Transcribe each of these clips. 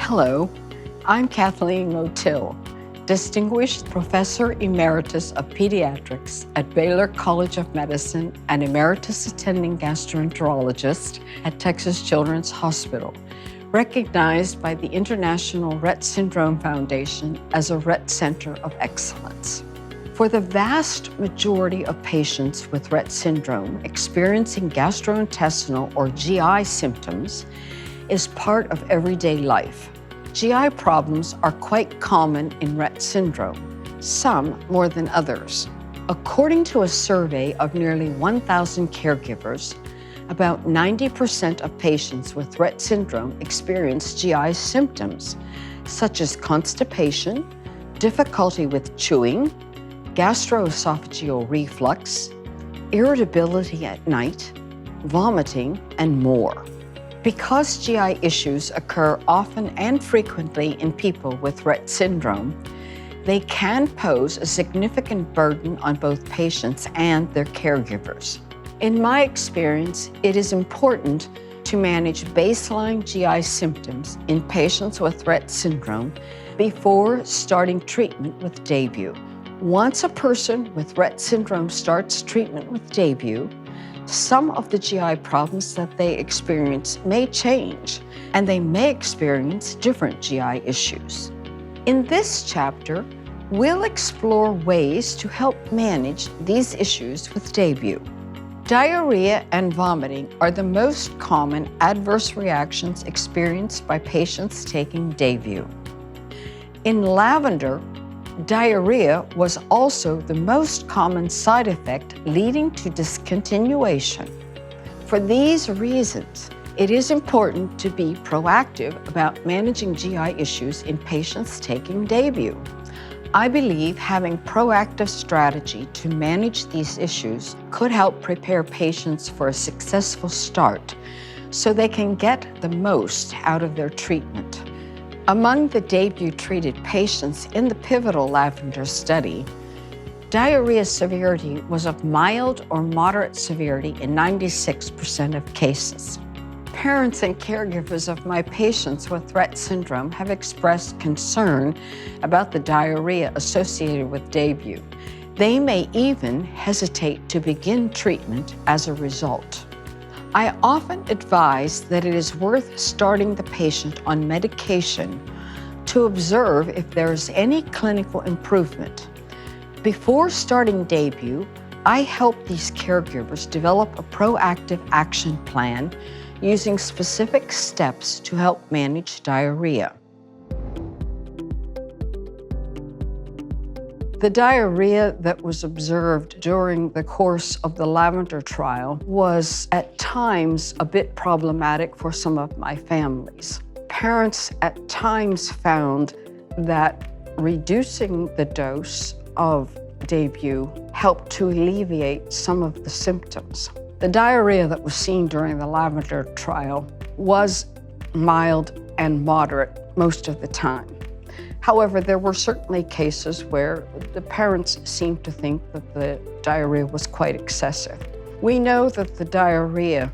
Hello, I'm Kathleen Motil, Distinguished Professor Emeritus of Pediatrics at Baylor College of Medicine and Emeritus Attending Gastroenterologist at Texas Children's Hospital, recognized by the International Rett Syndrome Foundation as a Rett Center of Excellence. For the vast majority of patients with Rett syndrome experiencing gastrointestinal or GI symptoms is part of everyday life. GI problems are quite common in Rett syndrome, some more than others. According to a survey of nearly 1,000 caregivers, about 90% of patients with Rett syndrome experience GI symptoms, such as constipation, difficulty with chewing, gastroesophageal reflux, irritability at night, vomiting, and more. Because GI issues occur often and frequently in people with Rett syndrome, they can pose a significant burden on both patients and their caregivers. In my experience, it is important to manage baseline GI symptoms in patients with Rett syndrome before starting treatment with DAYBUE. Once a person with Rett syndrome starts treatment with DAYBUE, some of the GI problems that they experience may change, and they may experience different GI issues. In this chapter, we'll explore ways to help manage these issues with DAYBUE. Diarrhea and vomiting are the most common adverse reactions experienced by patients taking DAYBUE. In lavender, diarrhea was also the most common side effect leading to discontinuation. For these reasons, it is important to be proactive about managing GI issues in patients taking DAYBUE. I believe having proactive strategy to manage these issues could help prepare patients for a successful start so they can get the most out of their treatment. Among the DAYBUE-treated patients in the pivotal lavender study, diarrhea severity was of mild or moderate severity in 96% of cases. Parents and caregivers of my patients with Rett syndrome have expressed concern about the diarrhea associated with DAYBUE. They may even hesitate to begin treatment as a result. I often advise that it is worth starting the patient on medication to observe if there is any clinical improvement. Before starting DAYBUE, I help these caregivers develop a proactive action plan using specific steps to help manage diarrhea. The diarrhea that was observed during the course of the lavender trial was at times a bit problematic for some of my families. Parents at times found that reducing the dose of DAYBUE helped to alleviate some of the symptoms. The diarrhea that was seen during the lavender trial was mild and moderate most of the time. However, there were certainly cases where the parents seemed to think that the diarrhea was quite excessive. We know that the diarrhea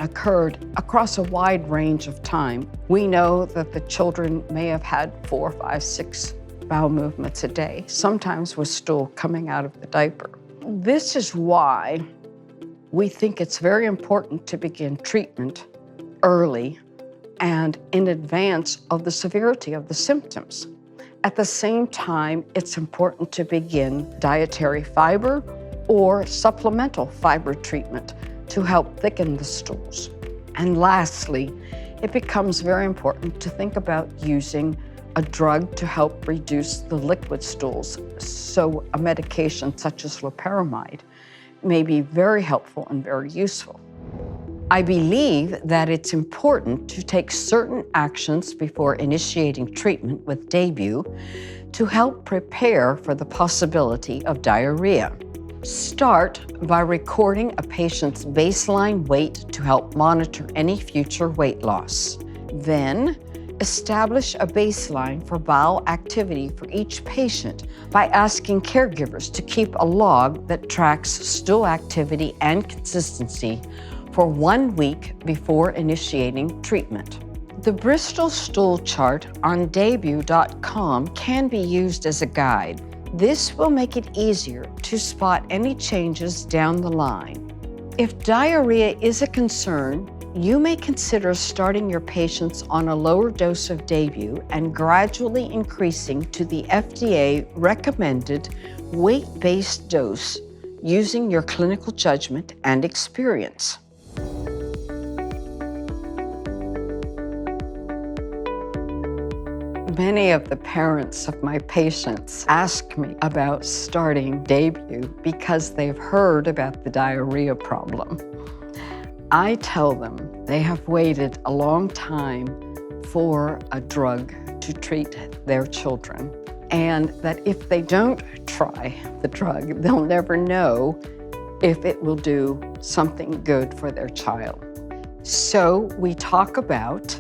occurred across a wide range of time. We know that the children may have had 4, 5, 6 bowel movements a day, sometimes with stool coming out of the diaper. This is why we think it's very important to begin treatment early and in advance of the severity of the symptoms. At the same time, it's important to begin dietary fiber or supplemental fiber treatment to help thicken the stools. And lastly, it becomes very important to think about using a drug to help reduce the liquid stools. So a medication such as loperamide may be very helpful and very useful. I believe that it's important to take certain actions before initiating treatment with DAYBUE to help prepare for the possibility of diarrhea. Start by recording a patient's baseline weight to help monitor any future weight loss. Then, establish a baseline for bowel activity for each patient by asking caregivers to keep a log that tracks stool activity and consistency for 1 week before initiating treatment. The Bristol stool chart on DAYBUE.com can be used as a guide. This will make it easier to spot any changes down the line. If diarrhea is a concern, you may consider starting your patients on a lower dose of DAYBUE and gradually increasing to the FDA-recommended weight-based dose using your clinical judgment and experience. Many of the parents of my patients ask me about starting DAYBUE because they've heard about the diarrhea problem. I tell them they have waited a long time for a drug to treat their children, and that if they don't try the drug, they'll never know if it will do something good for their child. So we talk about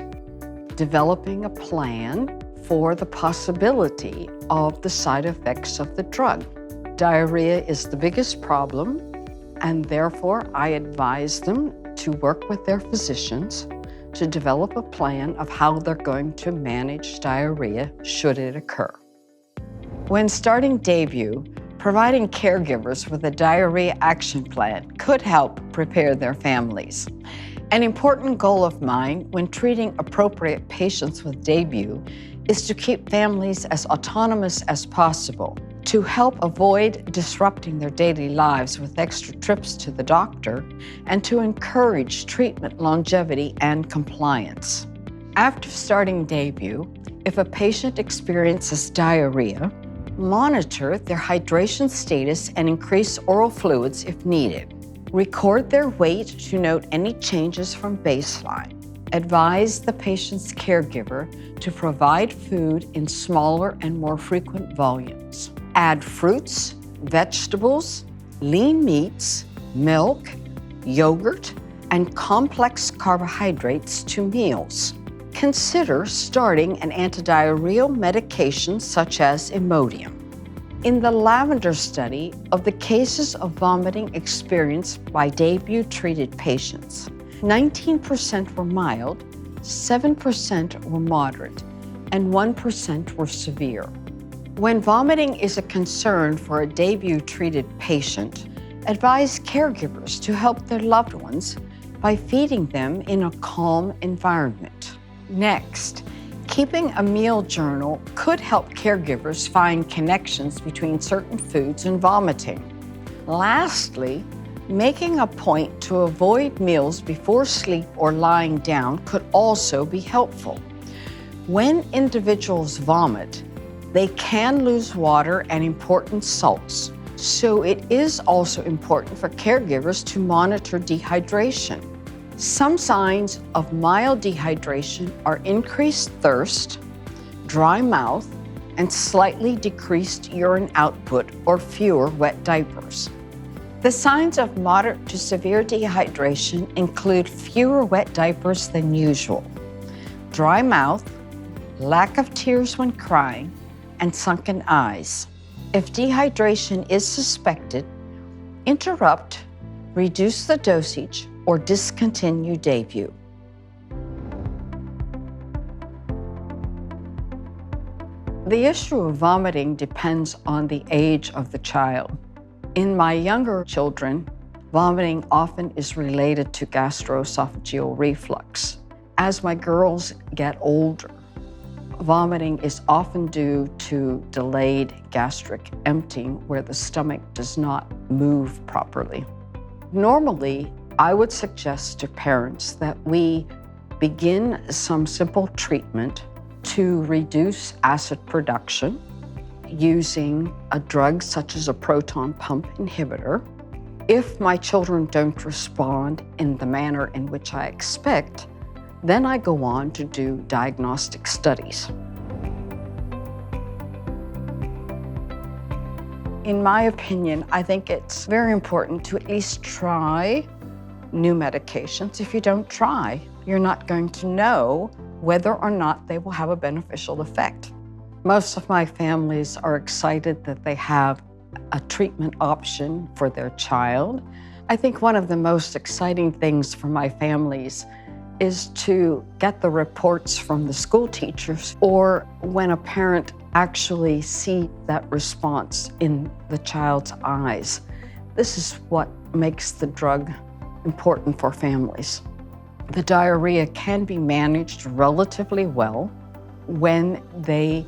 developing a plan for the possibility of the side effects of the drug. Diarrhea is the biggest problem, and therefore I advise them to work with their physicians to develop a plan of how they're going to manage diarrhea should it occur. When starting DAYBUE, providing caregivers with a diarrhea action plan could help prepare their families. An important goal of mine when treating appropriate patients with DAYBUE is to keep families as autonomous as possible, to help avoid disrupting their daily lives with extra trips to the doctor, and to encourage treatment longevity and compliance. After starting DAYBUE, if a patient experiences diarrhea, monitor their hydration status and increase oral fluids if needed. Record their weight to note any changes from baseline. Advise the patient's caregiver to provide food in smaller and more frequent volumes. Add fruits, vegetables, lean meats, milk, yogurt, and complex carbohydrates to meals. Consider starting an antidiarrheal medication such as Imodium. In the Lavender study of the cases of vomiting experienced by DAYBUE-treated patients, 19% were mild, 7% were moderate, and 1% were severe. When vomiting is a concern for a DAYBUE-treated patient, advise caregivers to help their loved ones by feeding them in a calm environment. Next, keeping a meal journal could help caregivers find connections between certain foods and vomiting. Lastly, making a point to avoid meals before sleep or lying down could also be helpful. When individuals vomit, they can lose water and important salts, so it is also important for caregivers to monitor dehydration. Some signs of mild dehydration are increased thirst, dry mouth, and slightly decreased urine output or fewer wet diapers. The signs of moderate to severe dehydration include fewer wet diapers than usual, dry mouth, lack of tears when crying, and sunken eyes. If dehydration is suspected, interrupt, reduce the dosage, or discontinue DAYBUE. The issue of vomiting depends on the age of the child. In my younger children, vomiting often is related to gastroesophageal reflux. As my girls get older, vomiting is often due to delayed gastric emptying where the stomach does not move properly. Normally, I would suggest to parents that we begin some simple treatment to reduce acid production using a drug such as a proton pump inhibitor. If my children don't respond in the manner in which I expect, then I go on to do diagnostic studies. In my opinion, I think it's very important to at least try new medications. If you don't try, you're not going to know whether or not they will have a beneficial effect. Most of my families are excited that they have a treatment option for their child. I think one of the most exciting things for my families is to get the reports from the school teachers, or when a parent actually sees that response in the child's eyes. This is what makes the drug important for families. The diarrhea can be managed relatively well when they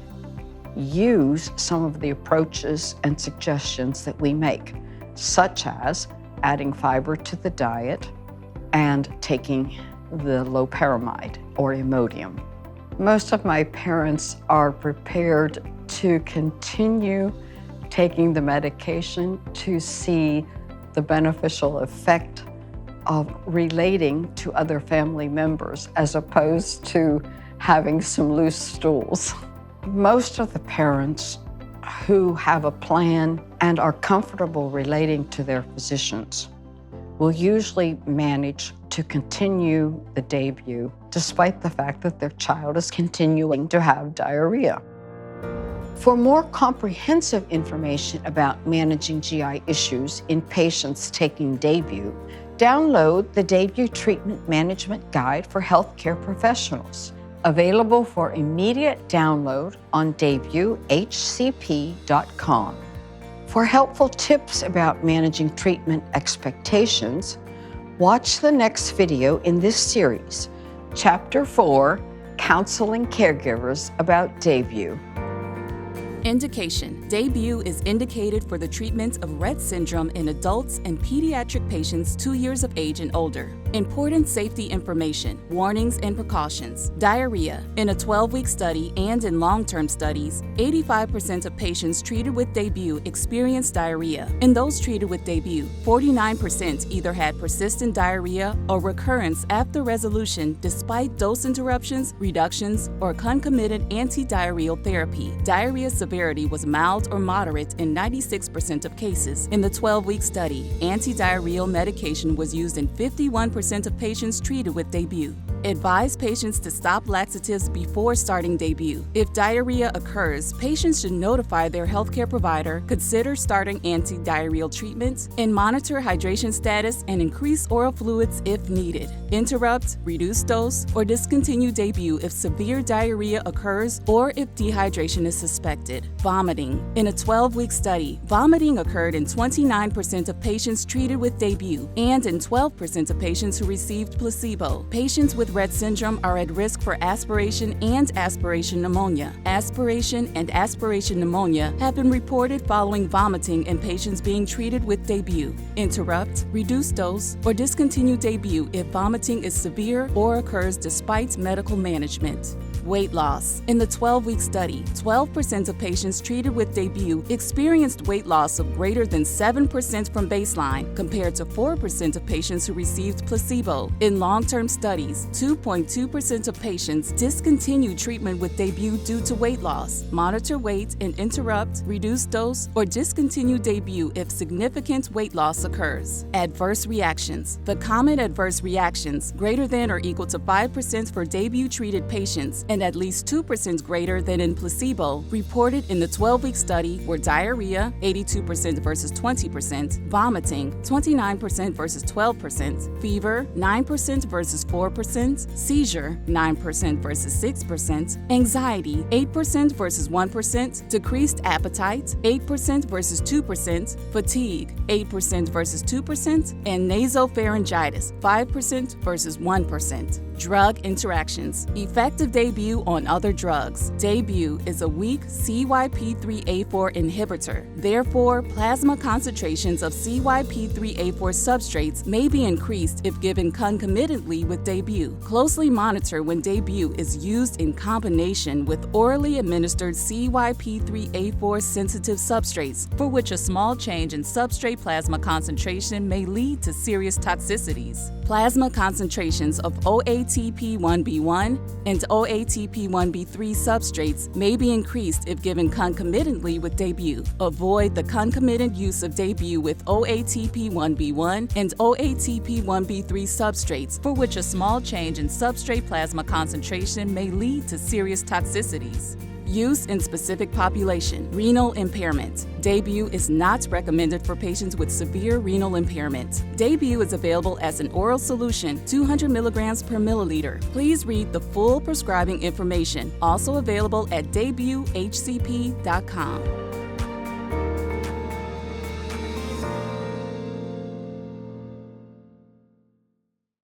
use some of the approaches and suggestions that we make, such as adding fiber to the diet and taking the loperamide or Imodium. Most of my parents are prepared to continue taking the medication to see the beneficial effect of relating to other family members as opposed to having some loose stools. Most of the parents who have a plan and are comfortable relating to their physicians will usually manage to continue the DAYBUE despite the fact that their child is continuing to have diarrhea. For more comprehensive information about managing GI issues in patients taking DAYBUE, download the DAYBUE Treatment Management Guide for Healthcare Professionals, available for immediate download on daybuehcp.com. For helpful tips about managing treatment expectations, watch the next video in this series, Chapter 4, Counseling Caregivers about DAYBUE. Indication: DAYBUE is indicated for the treatment of Rett syndrome in adults and pediatric patients 2 years of age and older. Important safety information, warnings and precautions. Diarrhea. In a 12-week study and in long-term studies, 85% of patients treated with DAYBUE experienced diarrhea. In those treated with DAYBUE, 49% either had persistent diarrhea or recurrence after resolution despite dose interruptions, reductions, or concomitant anti-diarrheal therapy. Diarrhea severity was mild or moderate in 96% of cases. In the 12-week study, anti-diarrheal medication was used in 51% of patients treated with DAYBUE. Advise patients to stop laxatives before starting DAYBUE. If diarrhea occurs, patients should notify their healthcare provider, consider starting anti-diarrheal treatment, and monitor hydration status and increase oral fluids if needed. Interrupt, reduce dose, or discontinue DAYBUE if severe diarrhea occurs or if dehydration is suspected. Vomiting. In a 12-week study, vomiting occurred in 29% of patients treated with DAYBUE and in 12% of patients who received placebo. Patients with Rett syndrome are at risk for aspiration and aspiration pneumonia. Aspiration and aspiration pneumonia have been reported following vomiting in patients being treated with DAYBUE. Interrupt, reduce dose, or discontinue DAYBUE if vomiting is severe or occurs despite medical management. Weight loss. In the 12-week study, 12% of patients treated with DAYBUE experienced weight loss of greater than 7% from baseline, compared to 4% of patients who received placebo. In long-term studies, 2.2% of patients discontinued treatment with DAYBUE due to weight loss. Monitor weight and interrupt, reduce dose, or discontinue DAYBUE if significant weight loss occurs. Adverse reactions. The common adverse reactions, greater than or equal to 5% for DAYBUE-treated patients and at least 2% greater than in placebo, reported in the 12-week study were diarrhea, 82% versus 20%, vomiting, 29% versus 12%, fever, 9% versus 4%, seizure, 9% versus 6%, anxiety, 8% versus 1%, decreased appetite, 8% versus 2%, fatigue, 8% versus 2%, and nasopharyngitis, 5% versus 1%. Drug interactions. Effect of DAYBUE on other drugs. DAYBUE is a weak CYP3A4 inhibitor. Therefore, plasma concentrations of CYP3A4 substrates may be increased if given concomitantly with DAYBUE. Closely monitor when DAYBUE is used in combination with orally administered CYP3A4 sensitive substrates, for which a small change in substrate plasma concentration may lead to serious toxicities. Plasma concentrations of OATP1B1 and OATP1B3 substrates may be increased if given concomitantly with DAYBUE. Avoid the concomitant use of DAYBUE with OATP1B1 and OATP1B3 substrates, for which a small change in substrate plasma concentration may lead to serious toxicities. Use in specific population. Renal impairment. DAYBUE is not recommended for patients with severe renal impairment. DAYBUE is available as an oral solution, 200 milligrams per milliliter. Please read the full prescribing information, also available at daybuehcp.com.